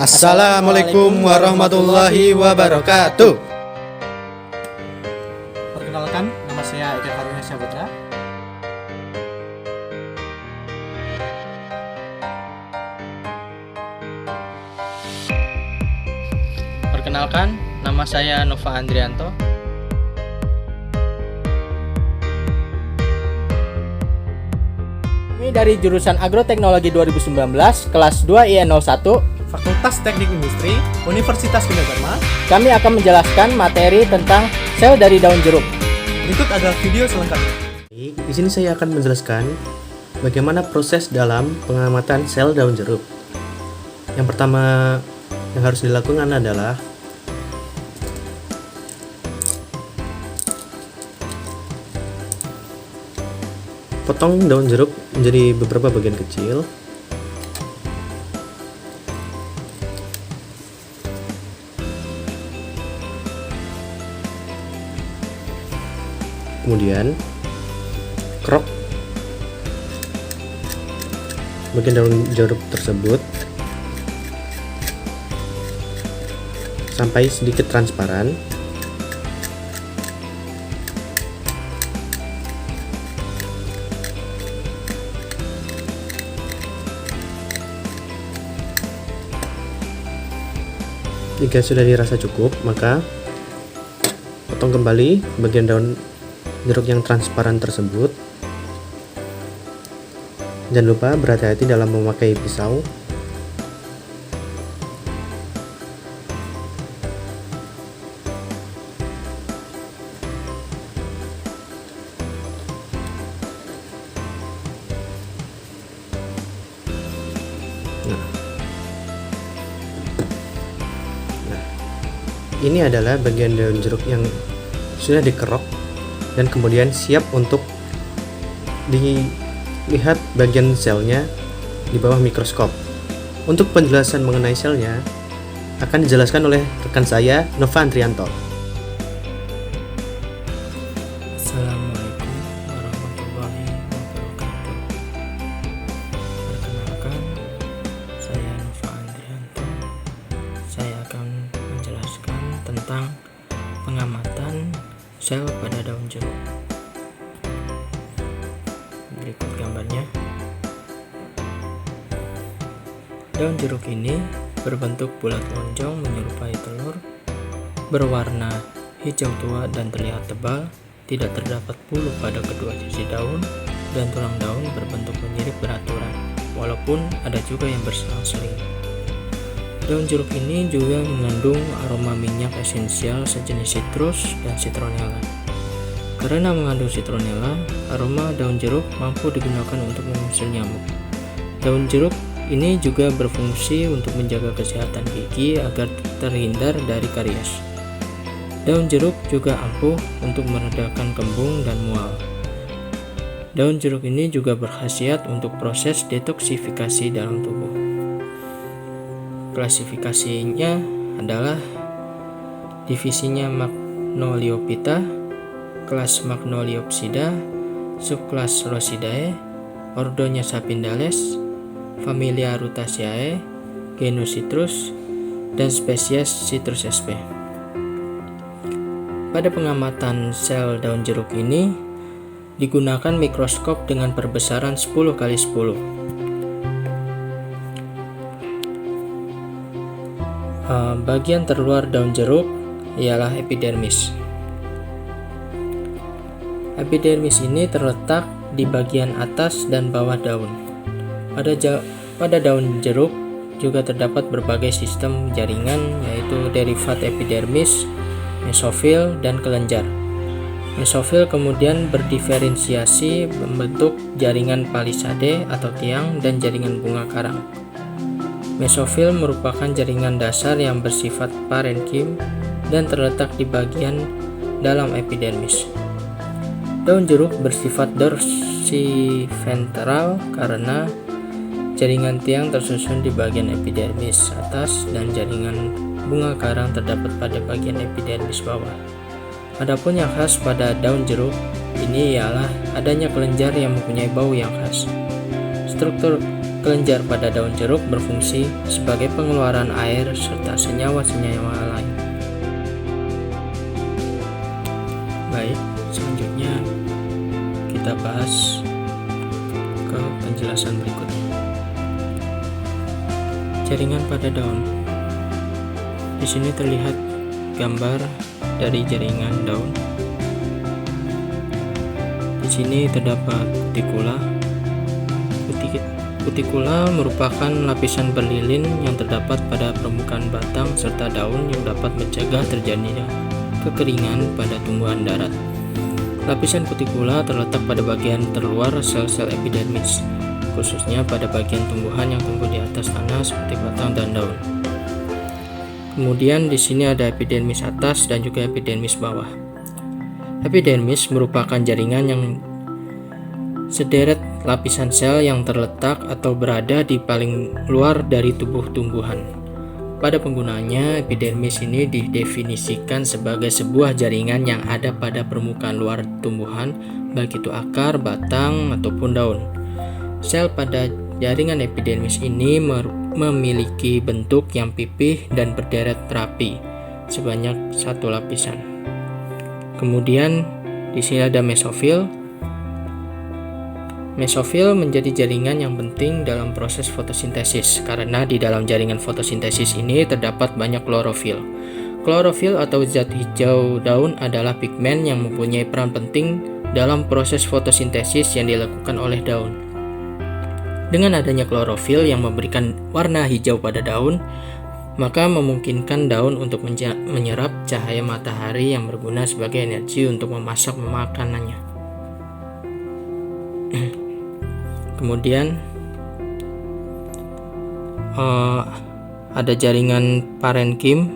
Assalamualaikum warahmatullahi wabarakatuh. Perkenalkan, nama saya Eka Karunia Syahputra. Perkenalkan, nama saya Nova Andrianto. Kami dari jurusan Agroteknologi 2019, kelas 2 IN01. Fakultas Teknik Industri, Universitas Bina. Kami akan menjelaskan materi tentang sel dari daun jeruk. Berikut adalah video selengkapnya. Di sini saya akan menjelaskan bagaimana proses dalam pengamatan sel daun jeruk. Yang pertama yang harus dilakukan adalah potong daun jeruk menjadi beberapa bagian kecil. Kemudian krok bagian daun jeruk tersebut sampai sedikit transparan. Jika sudah dirasa cukup, maka potong kembali bagian daun jeruk yang transparan tersebut. Jangan lupa berhati-hati dalam memakai pisau. Ini adalah bagian daun jeruk yang sudah dikerok dan kemudian siap untuk dilihat bagian selnya di bawah mikroskop. Untuk penjelasan mengenai selnya akan dijelaskan oleh rekan saya, Nova Andrianto. Assalamualaikum warahmatullahi wabarakatuh. Perkenalkan, saya Nova Andrianto. Saya akan menjelaskan tentang pengamatan sel pada daun jeruk. Berikut gambarnya. Daun jeruk ini berbentuk bulat lonjong menyerupai telur, berwarna hijau tua dan terlihat tebal. Tidak terdapat bulu pada kedua sisi daun, dan tulang daun berbentuk menyirip beraturan, walaupun ada juga yang berselang-seling. Daun jeruk ini juga mengandung aroma minyak esensial sejenis citrus dan citronella. Karena mengandung citronella, aroma daun jeruk mampu digunakan untuk mengusir nyamuk. Daun jeruk ini juga berfungsi untuk menjaga kesehatan gigi agar terhindar dari karies. Daun jeruk juga ampuh untuk meredakan kembung dan mual. Daun jeruk ini juga berkhasiat untuk proses detoksifikasi dalam tubuh. Klasifikasinya adalah divisinya Magnoliophyta, kelas Magnoliopsida, subkelas Rosidae, ordonya Sapindales, familia Rutaceae, genus Citrus, dan spesies Citrus sp. Pada pengamatan sel daun jeruk ini digunakan mikroskop dengan perbesaran 10x10. Bagian terluar daun jeruk ialah epidermis. Epidermis ini terletak di bagian atas dan bawah daun. Pada daun jeruk juga terdapat berbagai sistem jaringan, yaitu derivat epidermis, mesofil, dan kelenjar. Mesofil kemudian berdiferensiasi membentuk jaringan palisade atau tiang dan jaringan bunga karang. Mesofil merupakan jaringan dasar yang bersifat parenkim dan terletak di bagian dalam epidermis. Daun jeruk bersifat dorsiventral karena jaringan tiang tersusun di bagian epidermis atas dan jaringan bunga karang terdapat pada bagian epidermis bawah. Adapun yang khas pada daun jeruk ini ialah adanya kelenjar yang mempunyai bau yang khas. Struktur Kelenjar pada daun jeruk berfungsi sebagai pengeluaran air serta senyawa-senyawa lain. Baik, selanjutnya kita bahas ke penjelasan berikutnya. Jaringan pada daun. Di sini terlihat gambar dari jaringan daun. Di sini terdapat kutikula. Kutikula merupakan lapisan berlilin yang terdapat pada permukaan batang serta daun yang dapat mencegah terjadinya kekeringan pada tumbuhan darat. Lapisan kutikula terletak pada bagian terluar sel-sel epidermis, khususnya pada bagian tumbuhan yang tumbuh di atas tanah seperti batang dan daun. Kemudian di sini ada epidermis atas dan juga epidermis bawah. Epidermis merupakan jaringan yang sederet lapisan sel yang terletak atau berada di paling luar dari tubuh tumbuhan. Pada penggunaannya, epidermis ini didefinisikan sebagai sebuah jaringan yang ada pada permukaan luar tumbuhan, baik itu akar, batang, ataupun daun. Sel pada jaringan epidermis ini memiliki bentuk yang pipih dan berderet rapi, sebanyak satu lapisan. Kemudian di sini ada mesofil. Mesofil menjadi jaringan yang penting dalam proses fotosintesis karena di dalam jaringan fotosintesis ini terdapat banyak klorofil. Klorofil atau zat hijau daun adalah pigmen yang mempunyai peran penting dalam proses fotosintesis yang dilakukan oleh daun. Dengan adanya klorofil yang memberikan warna hijau pada daun, maka memungkinkan daun untuk menyerap cahaya matahari yang berguna sebagai energi untuk memasak makanannya. Kemudian ada jaringan parenkim.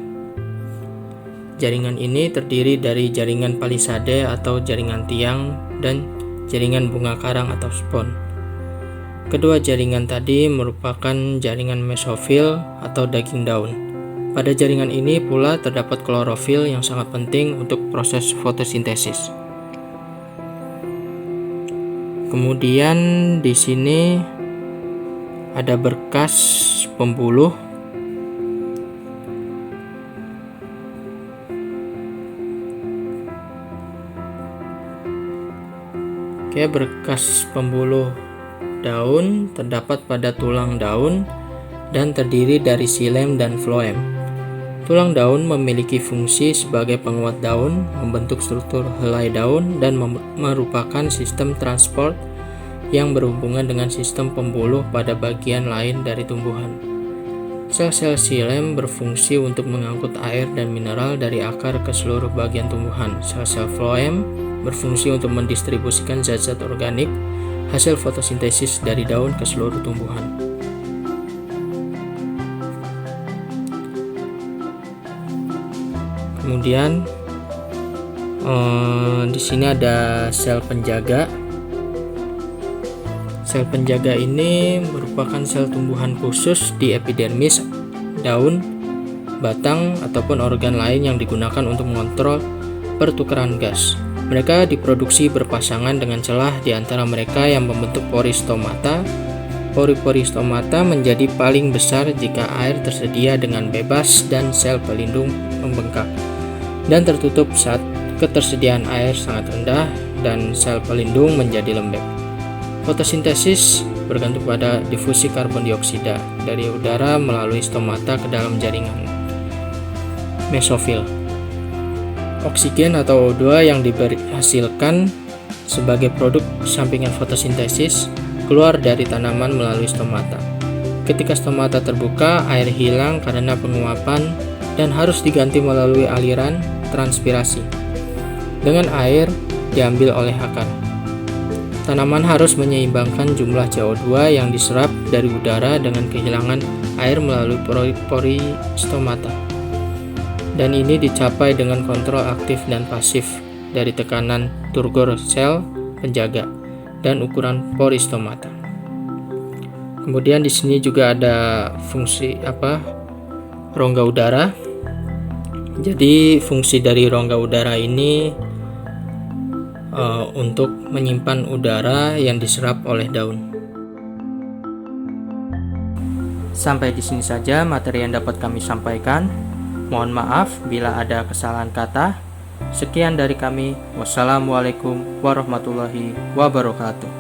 Jaringan ini terdiri dari jaringan palisade atau jaringan tiang dan jaringan bunga karang atau spon. Kedua jaringan tadi merupakan jaringan mesofil atau daging daun. Pada jaringan ini pula terdapat klorofil yang sangat penting untuk proses fotosintesis. Kemudian di sini ada berkas pembuluh. Berkas pembuluh daun terdapat pada tulang daun dan terdiri dari xilem dan floem. Tulang daun memiliki fungsi sebagai penguat daun, membentuk struktur helai daun, dan merupakan sistem transport yang berhubungan dengan sistem pembuluh pada bagian lain dari tumbuhan. Sel-sel xilem berfungsi untuk mengangkut air dan mineral dari akar ke seluruh bagian tumbuhan. Sel-sel floem berfungsi untuk mendistribusikan zat-zat organik hasil fotosintesis dari daun ke seluruh tumbuhan. Kemudian di sini ada sel penjaga. Sel penjaga ini merupakan sel tumbuhan khusus di epidermis, daun, batang, ataupun organ lain yang digunakan untuk mengontrol pertukaran gas. Mereka diproduksi berpasangan dengan celah di antara mereka yang membentuk pori stomata. Pori-pori stomata menjadi paling besar jika air tersedia dengan bebas dan sel pelindung membengkak dan tertutup saat ketersediaan air sangat rendah dan sel pelindung menjadi lembek. Fotosintesis bergantung pada difusi karbon dioksida dari udara melalui stomata ke dalam jaringan mesofil. Oksigen atau O2 yang dihasilkan sebagai produk sampingan fotosintesis keluar dari tanaman melalui stomata. Ketika stomata terbuka, air hilang karena penguapan dan harus diganti melalui aliran transpirasi. Dengan air diambil oleh akar. Tanaman harus menyeimbangkan jumlah CO2 yang diserap dari udara dengan kehilangan air melalui pori stomata. Dan ini dicapai dengan kontrol aktif dan pasif dari tekanan turgor sel penjaga dan ukuran pori stomata. Kemudian di sini juga ada fungsi rongga udara. Jadi fungsi dari rongga udara ini untuk menyimpan udara yang diserap oleh daun. Sampai di sini saja materi yang dapat kami sampaikan. Mohon maaf bila ada kesalahan kata. Sekian dari kami. Wassalamualaikum warahmatullahi wabarakatuh.